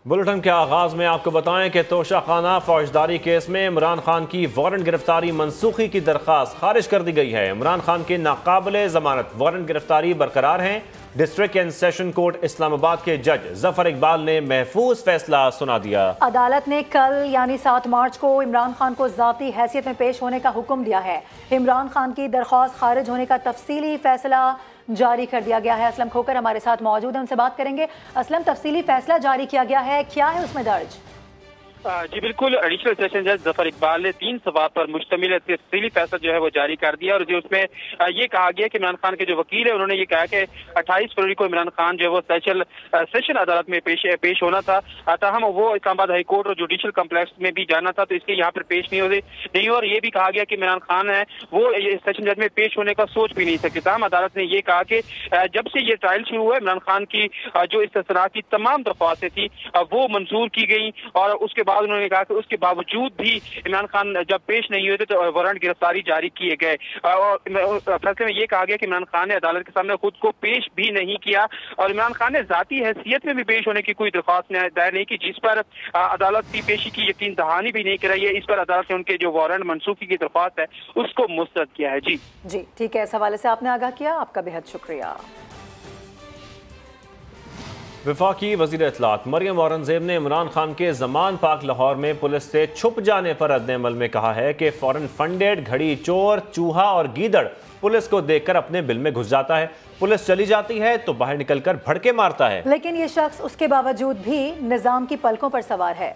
Bulletin के आगाज में आपको बताएं कि तोशाखाना फौजदारी केस में इमरान खान की वारंट गिरफ्तारी मनसूखी की दरखास्त खारिज कर दी गई है। इमरान खान के नाकाबिले जमानत वारंट गिरफ्तारी बरकरार हैं। District and session court Islamabad के जज जफर इकबाल ने महफूज फैसला सुना दिया। अदालत ने कल यानी 7 मार्च को इमरान खान को ज़ाती हैसियत में पेश होने का हुक्म दिया है। इमरान खान की दरख्वास्त खारिज होने का तफसीली फैसला जारी कर दिया गया है। असलम खोकर हमारे साथ मौजूद है, उनसे बात करेंगे। असलम, तफसीली फैसला जारी किया गया है, क्या है उसमें दर्ज? जी बिल्कुल, एडिशनल सेशन जज जफर इकबाल ने 3 सवाल पर मुश्तमिल तफसीली फैसला जो है वो जारी कर दिया और जो उसमें ये कहा गया कि इमरान खान के जो वकील है उन्होंने ये कहा कि 28 फरवरी को इमरान खान जो है वो सेशन अदालत में पेश होना था, ताहम वो इस्लामाबाद हाई कोर्ट और जुडिशल कम्प्लेक्स में भी जाना था, तो इसलिए यहाँ पर पेश नहीं। और ये भी कहा गया कि इमरान खान है वो सेशन जज में पेश होने का सोच भी नहीं सकते। ताहम अदालत ने ये कहा कि जब से ये ट्रायल शुरू हुआ इमरान खान की जो इस्तेसरा की तमाम दरख्वास्तें थी वो मंजूर की गई और उसके बाद उन्होंने कहा कि उसके बावजूद भी इमरान खान जब पेश नहीं हुए थे तो वारंट गिरफ्तारी जारी किए गए। और फैसले में यह कहा गया कि इमरान खान ने अदालत के सामने खुद को पेश भी नहीं किया और इमरान खान ने जाती हैसियत में भी पेश होने की कोई दरख्वास्त दायर नहीं की, जिस पर अदालत की पेशी की यकीन दहानी भी नहीं कराई है। इस पर अदालत ने उनके जो वारंट मनसूखी की दरख्वास्त है उसको मुस्तरद किया है। जी ठीक है, इस हवाले से आपने आगाह किया, आपका बेहद शुक्रिया। वफाकी वज़ीर इत्तलात मरियम औरंगज़ेब ने इमरान खान के ज़मान पाक लाहौर में पुलिस से छुप जाने पर रद्द-ए-अमल में कहा है कि फॉरेन फंडेड घड़ी चोर, चूहा और गीदड़ पुलिस को देखकर अपने बिल में घुस जाता है। पुलिस चली जाती है तो बाहर निकलकर भड़के मारता है, लेकिन ये शख्स उसके बावजूद भी निजाम की पलकों पर सवार है।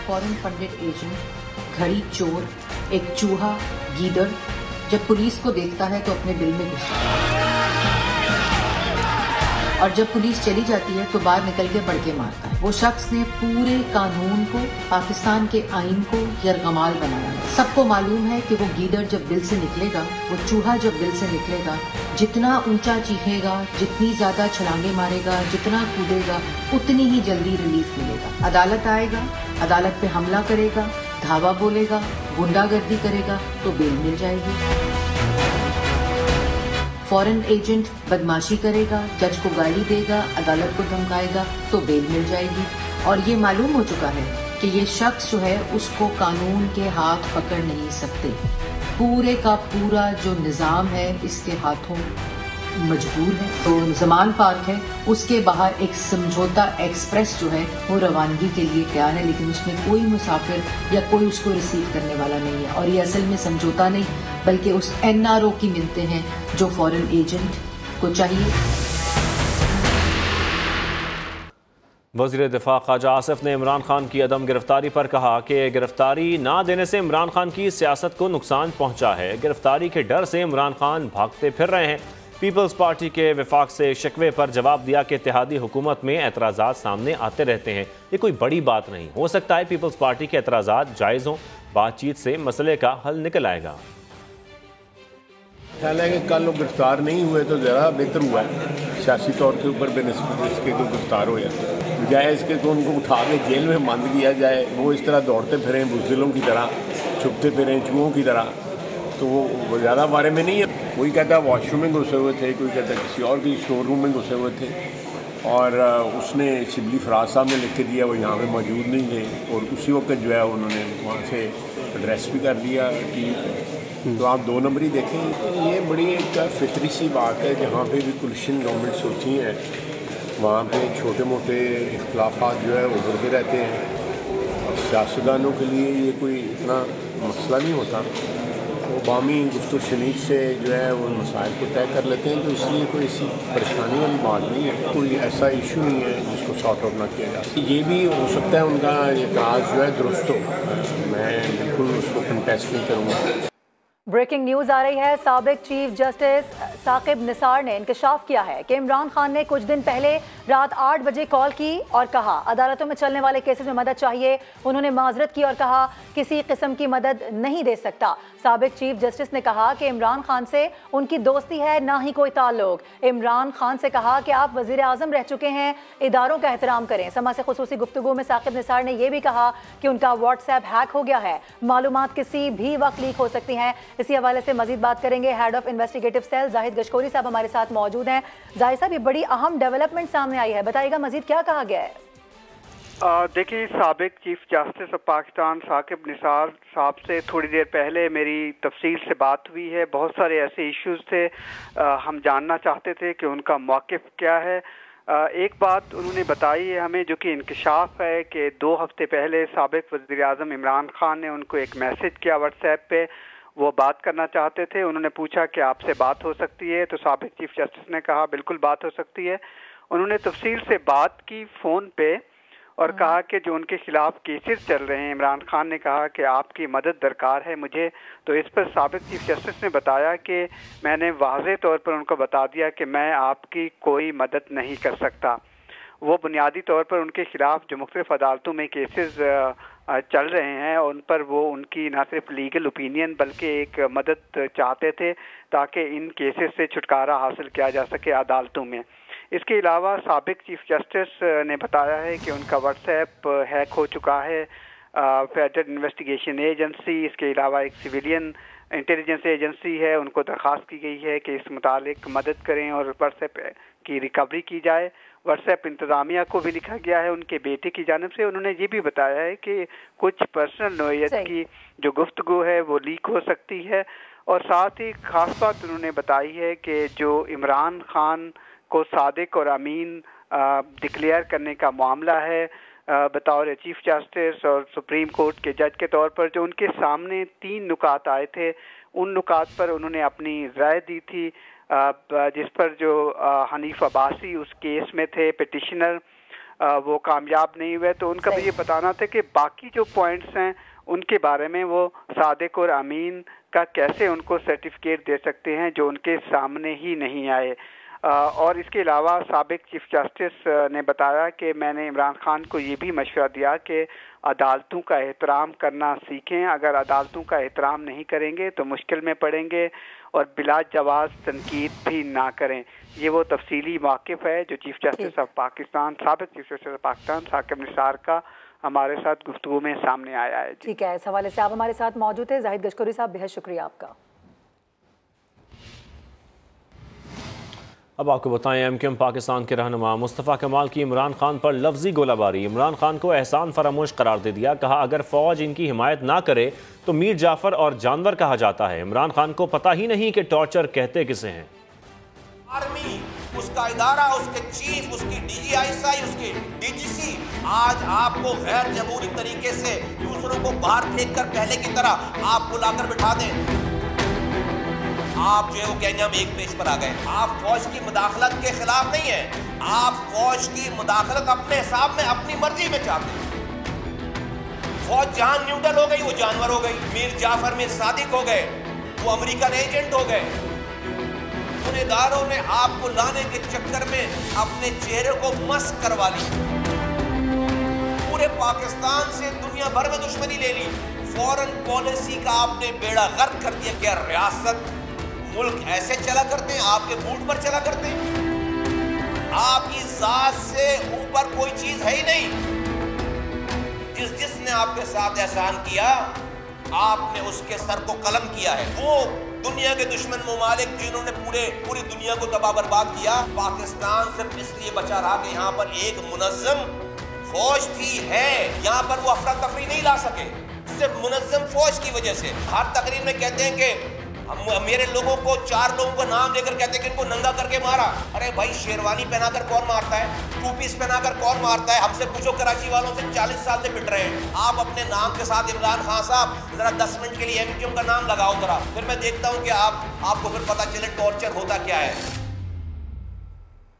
फॉरेन फंडेड एजेंट, घड़ी चोर, एक चूहा, गीदड़ जब पुलिस को देखता है तो अपने बिल में घुस जाता है और जब पुलिस चली जाती है तो बाहर निकल के भड़के मारता है। वो शख्स ने पूरे कानून को, पाकिस्तान के आइन को यरगमाल बनाया है। सबको मालूम है कि वो गीदड़ जब बिल से निकलेगा, वो चूहा जब बिल से निकलेगा, जितना ऊंचा चीखेगा, जितनी ज्यादा छलांगे मारेगा, जितना कूदेगा, उतनी ही जल्दी रिलीफ मिलेगा। अदालत आएगा, अदालत पे हमला करेगा, धावा बोलेगा, गुंडागर्दी करेगा तो बेल मिल जाएगी। फॉरेन एजेंट बदमाशी करेगा, जज को गाली देगा, अदालत को धमकाएगा तो बेल मिल जाएगी। और ये मालूम हो चुका है कि ये शख्स जो है उसको कानून के हाथ पकड़ नहीं सकते। पूरे का पूरा जो निज़ाम है इसके हाथों मजबूर है। तो ज़मान पार्क है, उसके बाहर एक समझौता एक्सप्रेस जो है वो रवानगी के लिए तैयार है, लेकिन उसमें कोई मुसाफिर या कोई उसको रिसीव करने वाला नहीं है। और ये असल में समझौता नहीं बल्कि उस NRO की मिलते हैं जो फॉरेन एजेंट को चाहिए। वज़ीर दिफा ख्वाजा आसिफ ने इमरान खान की अदम गिरफ्तारी पर कहा कि गिरफ्तारी ना देने से इमरान खान की सियासत को नुकसान पहुंचा है। गिरफ्तारी के डर से इमरान खान भागते फिर रहे हैं। पीपल्स पार्टी के वफाक से शिकवे पर जवाब दिया कि इत्तेहादी हुकूमत में एतराज़ात सामने आते रहते हैं, ये कोई बड़ी बात नहीं। हो सकता है पीपल्स पार्टी के एतराज़ात जायज़ हों, बातचीत से मसले का हल निकल आएगा। ख्याल है कि कल लोग गिरफ्तार नहीं हुए तो ज़्यादा बेहतर हुआ है सियासी तौर के ऊपर बेनस्बत इसके को गिरफ्तार हो जाए, बजाय इसके को उनको उठा के जेल में बंद किया जाए। वो इस तरह दौड़ते फिरें बुज़दिलों की तरह, छुपते फिरें चूहों की तरह, तो वो ज़्यादा बारे में नहीं है। कोई कहता है वॉशरूम में घुसे हुए थे, कोई कहता है किसी और की स्टोर रूम में घुसे हुए थे और उसने शिबली फराज साहब ने लिख के दिया वो यहाँ पे मौजूद नहीं थे और उसी वक्त जो है उन्होंने वहाँ से एड्रेस भी कर दिया कि तो आप 2 नंबरी देखें। ये बड़ी एक फितरी सी बात है, जहाँ पे भी कुलिशन गवर्नमेंट्स होती हैं वहाँ पे छोटे मोटे इख्तलाफात जो है उभरते रहते हैं और सियासतदानों के लिए ये कोई इतना मसला नहीं होता। वो बामी गुफ्तगू शनीद से जो है वो मसाइल को तय कर लेते हैं, तो इसलिए कोई ऐसी परेशानी वाली बात नहीं है, कोई ऐसा इशू नहीं है जिसको सॉर्ट आउट ना किया जा सके। ये भी हो सकता है उनका ये काज जो है दुरुस्त हो, मैं बिल्कुल उसको कंटेस्ट नहीं करूँगा। ब्रेकिंग न्यूज आ रही है। साबिक चीफ जस्टिस साकिब निसार ने इंकशाफ किया है कि इमरान खान ने कुछ दिन पहले रात 8 बजे कॉल की और कहा अदालतों में चलने वाले केसेस में मदद चाहिए। उन्होंने माजरत की और कहा किसी किस्म की मदद नहीं दे सकता। साबिक चीफ जस्टिस ने कहा कि इमरान खान से उनकी दोस्ती है, ना ही कोई ताल्लुक। इमरान खान से कहा कि आप वजीर आजम रह चुके हैं, इदारों का एहतराम करें। समा से खुसूसी गुफ्तगू में साकिब निसार ने यह भी कहा कि उनका व्हाट्सएप हैक हो गया है, मालूमात किसी भी वक्त लीक हो सकती हैं, इसी हवाले से मजीद बात करेंगे। Head of investigative cell Zahid Gashkori साहब हमारे साथ मौजूद हैं। जाहिद साहब, ये बड़ी अहम डेवलपमेंट सामने आई है, बताइएगा मजीद क्या कहा गया है? देखिए, साबिक chief justice of Pakistan Saqib Nisar साहब से थोड़ी देर पहले मेरी तफसील से बात हुई है। बहुत सारे ऐसे इश्यूज थे, हम जानना चाहते थे कि उनका मौक़िफ़ क्या है। एक बात उन्होंने बताई है हमें, जो कि इंकशाफ है, कि 2 हफ्ते पहले साबिक वज़ीर-ए-आज़म इमरान खान ने उनको एक मैसेज किया व्हाट्सएप पे, वो बात करना चाहते थे। उन्होंने पूछा कि आपसे बात हो सकती है, तो साबिक चीफ जस्टिस ने कहा बिल्कुल बात हो सकती है। उन्होंने तफसील से बात की फ़ोन पे और कहा कि जो उनके खिलाफ केसेस चल रहे हैं, इमरान खान ने कहा कि आपकी मदद दरकार है मुझे। तो इस पर साबिक चीफ जस्टिस ने बताया कि मैंने वाज़ेह तौर पर उनको बता दिया कि मैं आपकी कोई मदद नहीं कर सकता। वो बुनियादी तौर पर उनके खिलाफ जो मुख्तलिफ अदालतों में केसेस चल रहे हैं, उन पर वो उनकी न सिर्फ लीगल ओपिनियन बल्कि एक मदद चाहते थे ताकि इन केसेस से छुटकारा हासिल किया जा सके अदालतों में। इसके अलावा साबिक चीफ जस्टिस ने बताया है कि उनका व्हाट्सएप हैक हो चुका है। फेडरल इन्वेस्टिगेशन एजेंसी, इसके अलावा एक सिविलियन इंटेलिजेंस एजेंसी है, उनको दरख्वास्त की गई है कि इस मुतालिक मदद करें और व्हाट्सएप की रिकवरी की जाए। व्हाट्सएप इंतज़ामिया को भी लिखा गया है उनके बेटे की जानिब से। उन्होंने ये भी बताया है कि कुछ पर्सनल नोयत की जो गुफ्तगू है वो लीक हो सकती है। और साथ ही ख़ास बात उन्होंने बताई है कि जो इमरान खान को सादिक और अमीन डिक्लेयर करने का मामला है, बतौर चीफ जस्टिस और सुप्रीम कोर्ट के जज के तौर पर जो उनके सामने 3 नुकात आए थे, उन नुकात पर उन्होंने अपनी राय दी थी, जिस पर जो हनीफ अब्बासी उस केस में थे पिटिशनर, वो कामयाब नहीं हुए। तो उनका भी ये बताना था कि बाकी जो पॉइंट्स हैं उनके बारे में वो सादिक और अमीन का कैसे उनको सर्टिफिकेट दे सकते हैं जो उनके सामने ही नहीं आए। और इसके अलावा साबिक चीफ जस्टिस ने बताया कि मैंने इमरान खान को ये भी मशवरा दिया कि अदालतों का एहतराम करना सीखें। अगर अदालतों का एहतराम नहीं करेंगे तो मुश्किल में पड़ेंगे और बिला जवाज़ तनकीद भी ना करें। ये वो तफसीली मौक़िफ़ है जो चीफ जस्टिस ऑफ पाकिस्तान, साबिक chief justice of Pakistan Saqib Nisar का हमारे साथ गुफ्तगू में सामने आया है। ठीक है, इस हवाले से आप हमारे साथ मौजूद थे। जाहिद गशकोरी साहब, बेहद शुक्रिया आपका। अब आपको बताएं, एमक्यूएम पाकिस्तान के रहनुमा मुस्तफ़ा कमाल की इमरान खान पर लफ्जी गोलाबारी। इमरान खान को एहसान फरामोश करार दे दिया। कहा अगर फौज इनकी हिमायत ना करे तो मीर जाफर और जानवर कहा जाता है। इमरान खान को पता ही नहीं कि टॉर्चर कहते किसे हैं। आर्मी, उसका इदारा, उसके चीफ, उसकी DGI, उसकी DGC आज आपको गैर जमहूरी तरीके से दूसरों को बाहर फेंक कर पहले की तरह आप बुलाकर बिठा दें। आप जो है वो कहने हम एक पेज पर आ गए। आप फौज की मुदाखलत के खिलाफ नहीं है, आप फौज की मुदाखलत अपने हिसाब में अपनी मर्जी में चाहते हैं। फौज जहां न्यूट्रल हो गई वो जानवर हो गई। मीर जाफर में सादिक हो गए, वो अमेरिकन एजेंट हो गए। गुनहगारों ने आपको लाने के चक्कर में अपने चेहरे को मस्क करवा ली, पूरे पाकिस्तान से दुनिया भर में दुश्मनी ले ली। फॉरेन पॉलिसी का आपने बेड़ा गर्क कर दिया। क्या रियासत मुल्क ऐसे चला करते हैं? आपके बूट पर चला करते हैं? आपकी जात से ऊपर कोई चीज है ही नहीं। जिसने आपके साथ एहसान किया आपने उसके सर को कलम किया है। वो दुनिया के दुश्मन मुमालिक जिन्होंने पूरी दुनिया को तबाह बर्बाद किया। पाकिस्तान सिर्फ इसलिए बचा रहा कि यहाँ पर एक मुनज़्ज़म फौज थी है। यहाँ पर वो अफरा तफरी नहीं ला सके, सिर्फ मुनज़्ज़म फौज की वजह से। हर तकरीर में कहते हैं कि मेरे लोगों को 4 लोगों का नाम लेकर कहते हैं कि इनको नंगा करके मारा। अरे भाई, शेरवानी पहनाकर कौन मारता है? 2 पीस पहनाकर कौन मारता है? हमसे पूछो, कराची वालों से 40 साल से पिट रहे हैं। आप अपने नाम के साथ इमरान खान साहब जरा 10 मिनट के लिए एमक्यूएम का नाम लगाओ जरा, फिर मैं देखता हूँ कि आपको फिर पता चले टॉर्चर होता क्या है।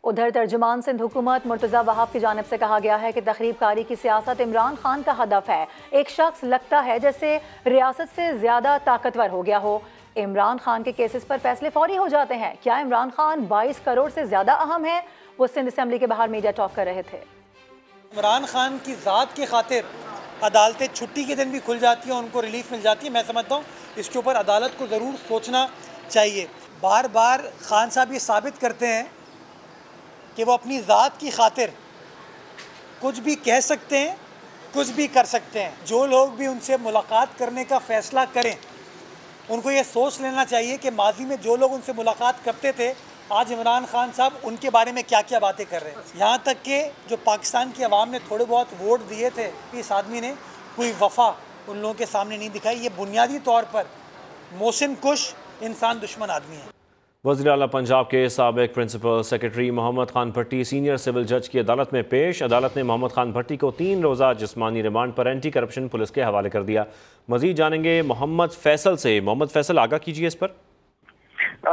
उधर तर्जुमान सिंध हुकूमत मुर्तज़ा वहाब की जानिब से कहा गया है कि तखरीबकारी की सियासत इमरान खान का हदफ है। एक शख्स लगता है जैसे रियासत से ज़्यादा ताकतवर हो गया हो। इमरान खान के केसेस पर फैसले फौरी हो जाते हैं। क्या इमरान खान 22 करोड़ से ज़्यादा अहम है? वो सिंध असम्बली के बाहर मीडिया टॉक कर रहे थे। इमरान खान की ज़ात की खातिर अदालतें छुट्टी के दिन भी खुल जाती हैं, उनको रिलीफ मिल जाती है। मैं समझता हूँ इसके ऊपर अदालत को ज़रूर सोचना चाहिए। बार बार खान साहब ये साबित करते हैं कि वो अपनी ज़ात की खातिर कुछ भी कह सकते हैं, कुछ भी कर सकते हैं। जो लोग भी उनसे मुलाकात करने का फ़ैसला करें उनको ये सोच लेना चाहिए कि माजी में जो लोग उनसे मुलाकात करते थे, आज इमरान खान साहब उनके बारे में क्या क्या बातें कर रहे हैं। यहाँ तक कि जो पाकिस्तान की आवाम ने थोड़े बहुत वोट दिए थे, इस आदमी ने कोई वफा उन लोगों के सामने नहीं दिखाई। ये बुनियादी तौर पर मोहसिन कुश इंसान दुश्मन आदमी है। वज़ीर आला पंजाब के साबिक प्रिंसिपल सेक्रेटरी मोहम्मद खान भट्टी सीनियर सिविल जज की अदालत में पेश। अदालत ने मोहम्मद खान भट्टी को 3 रोज़ा जिस्मानी रिमांड पर एंटी करप्शन पुलिस के हवाले कर दिया। मजीद जानेंगे मोहम्मद फैसल से। मोहम्मद फैसल, आगाह कीजिए इस पर।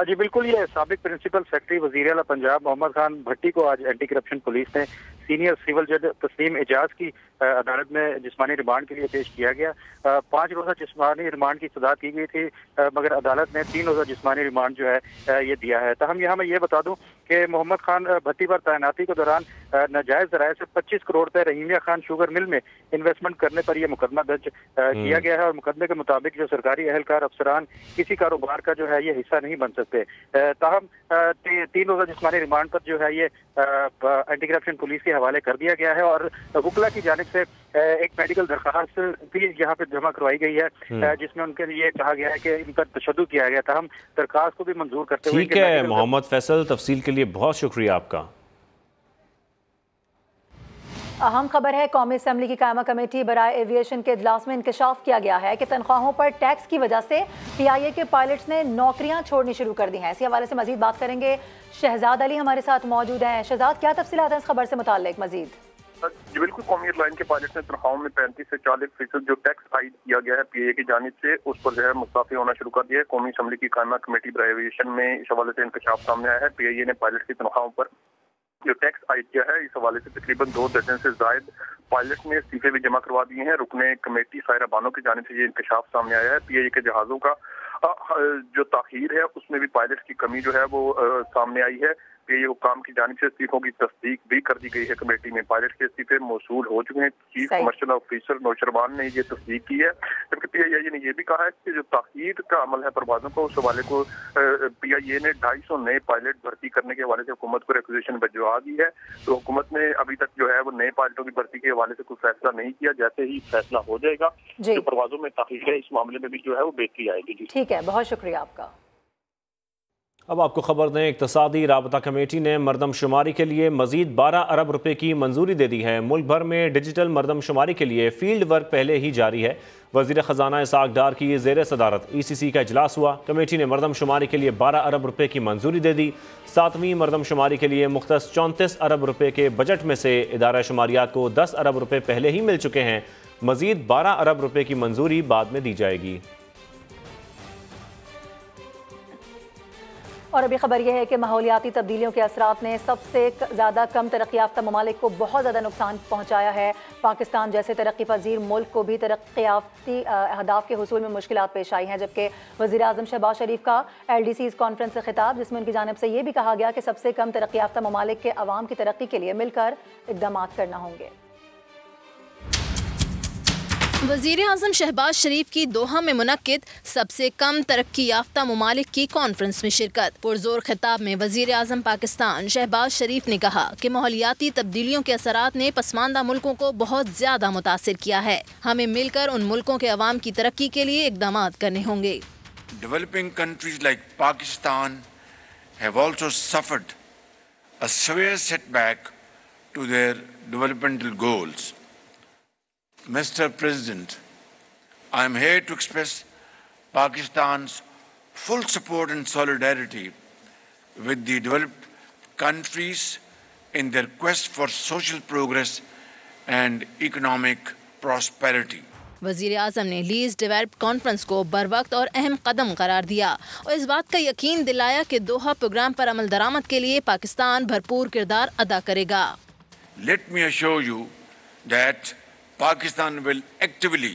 जी बिल्कुल, ये साबिक प्रिंसिपल सेक्रेटरी वज़ीर आला पंजाब मोहम्मद खान भट्टी को आज एंटी करप्शन पुलिस ने सीनियर सिविल जज तस्लीम एजाज की अदालत में जिस्मानी रिमांड के लिए पेश किया गया। 5 रोज़ा जिस्मानी रिमांड की सदा की गई थी, मगर अदालत ने 3 रोज़ा जिस्मानी रिमांड जो है ये दिया है। तो हम यहाँ मैं ये बता दूं कि मोहम्मद खान भट्टी पर तैनाती के दौरान नाजायज ज़राए से 25 करोड़ रुपए रहीमिया खान शुगर मिल में इन्वेस्टमेंट करने पर यह मुकदमा दर्ज किया गया है और मुकदमे के मुताबिक जो सरकारी अहलकार अफसरान किसी कारोबार का जो है ये हिस्सा नहीं बन सकते। ताहम 3 रोज़ा जिस्मानी रिमांड पर जो है ये एंटी करप्शन पुलिस के हवाले कर दिया गया है और वकला की जानिब से एक मेडिकल दरखास्त भी यहाँ पे जमा करवाई गई है, जिसमें उनके लिए कहा गया है कि इन पर तशद्दुद किया गया था। हम दरखास्त को भी मंजूर करते हुए। ठीक है मोहम्मद फैसल, तफसील के लिए बहुत शुक्रिया आपका। अहम खबर है, कौमी असम्बली की कायमा कमेटी बराए एविएशन के इजलास में इंकशाफ किया गया है कि तनख्वाहों पर टैक्स की वजह से PIA के पायलट्स ने नौकरियां छोड़नी शुरू कर दी हैं। इसी हवाले से मजीद बात करेंगे। शहजाद अली हमारे साथ मौजूद हैं। शहजाद, क्या तफसीलात हैं इस खबर से मुताल्लिक मजीद? जी बिल्कुल, कौमी एयरलाइन के पायलट ने तनख्वाहों में 35 से 40% जो टैक्स आयद किया गया है PIA की जानिब से, उस पर जो है मुस्ताफी होना शुरू कर दिया है। कौमी असम्बली की कायमा कमेटी बराए एविएशन में इस हवाले से इंकशाफ सामने आया है। PIA ने पायलट की तनख्वाहों पर जो टैक्स आयद किया है, इस हवाले से तकरीबन 2 दर्जन से जायद पायलट ने इस्तीफे भी जमा करवा दिए हैं। रुकने कमेटी सायरा बानो की जानिब से ये इंकशाफ सामने आया है। PIA के जहाजों का जो ताखीर है उसमें भी पायलट की कमी जो है वो सामने आई है। PIA हुकाम की जानिब से इस्तीफों की तस्दीक भी कर दी गई है। कमेटी में पायलट के इस्तीफे मौसूल हो चुके हैं। चीफ कमर्शियल ऑफिसर नौशरवान ने ये तस्दीक की है, जबकि PIA ने यह भी कहा है कि जो ताखीर का अमल है परवाजों का, उस हवाले को PIA ने 250 नए पायलट भर्ती करने के हवाले से हुकूमत को रिक्वेजिशन भिजवा दी है। तो हुकूमत ने अभी तक जो है वो नए पायलटों की भर्ती के हवाले से कोई फैसला नहीं किया। जैसे ही फैसला हो जाएगा जो परवाजों में ताखीर है, इस मामले में भी जो है वो बेहतरी आएगी। ठीक है, बहुत शुक्रिया आपका। अब आपको खबर दें, इक्तसादी राबता कमेटी ने मरदमशुमारी के लिए मजीद 12 अरब रुपए की मंजूरी दे दी है। मुल्क भर में डिजिटल मरदमशुमारी के लिए फील्ड वर्क पहले ही जारी है। वज़ीर ख़जाना इसाक डार की ज़ेर सदारत ECC का इजलास हुआ। कमेटी ने मरदमशुमारी के लिए 12 अरब रुपए की मंजूरी दे दी। 7वीं मरदमशुमारी के लिए मुख्तस 34 अरब रुपए के बजट में से इदारा शुमारियात को 10 अरब रुपए पहले ही मिल चुके हैं। मजीद 12 अरब रुपए की मंजूरी बाद में दी जाएगी। और अभी खबर यह है कि माहौलियाती तब्दीलियों के असरात ने सबसे ज़्यादा कम तरक्की याफ्ता ममालिक को बहुत ज़्यादा नुकसान पहुँचाया है। पाकिस्तान जैसे तरक्की पजीर मुल्क को भी तरक्की याफ्ती अहदाफ के हुसूल में मुश्किलात पेश आई हैं। जबकि वज़ीर आज़म शहबाज शरीफ का LDC's कॉन्फ्रेंस से खिताब, जिसमें उनकी जानिब से ये भी कहा गया कि सबसे कम तरक्की याफ्ता ममालिक के अवाम की तरक्की के लिए मिलकर इक़दाम करना होंगे। वज़ीर आज़म शहबाज शरीफ की दोहा में मुनक्किद सबसे कम तरक्की याफ्ता ममालिक की कॉन्फ्रेंस में शिरकत। पुरजोर खिताब में वज़ीर आज़म पाकिस्तान शहबाज शरीफ ने कहा कि माहौलियाती तब्दीलियों के असरात ने पसमानदा मुल्कों को बहुत ज़्यादा मुतासिर किया है। हमें मिलकर उन मुल्कों के अवाम की तरक्की के लिए इक़दाम करने होंगे। Developing countries like Pakistan have also suffered a severe setback to their developmental goals. Mr. President, I am here to express Pakistan's full support and solidarity with the developed countries in their quest for social progress and economic prosperity. वज़ीर आज़म ने lease developed conference को बरवक्त और अहम कदम करार दिया और इस बात का यकीन दिलाया कि दोहा प्रोग्राम पर अमल दरामद के लिए पाकिस्तान भरपूर किरदार अदा करेगा। Let me assure you that Pakistan will actively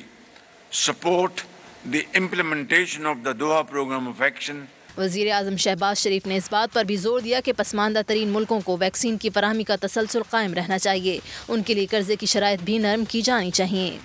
support the implementation of the Doha Program of Action. वज़ीर आज़म शहबाज शरीफ ने इस बात पर भी जोर दिया कि पसमानदा तरीन मुल्कों को वैक्सीन की फराहमी का तसलसल कायम रहना चाहिए। उनके लिए कर्जे की शराइत भी नरम की जानी चाहिए।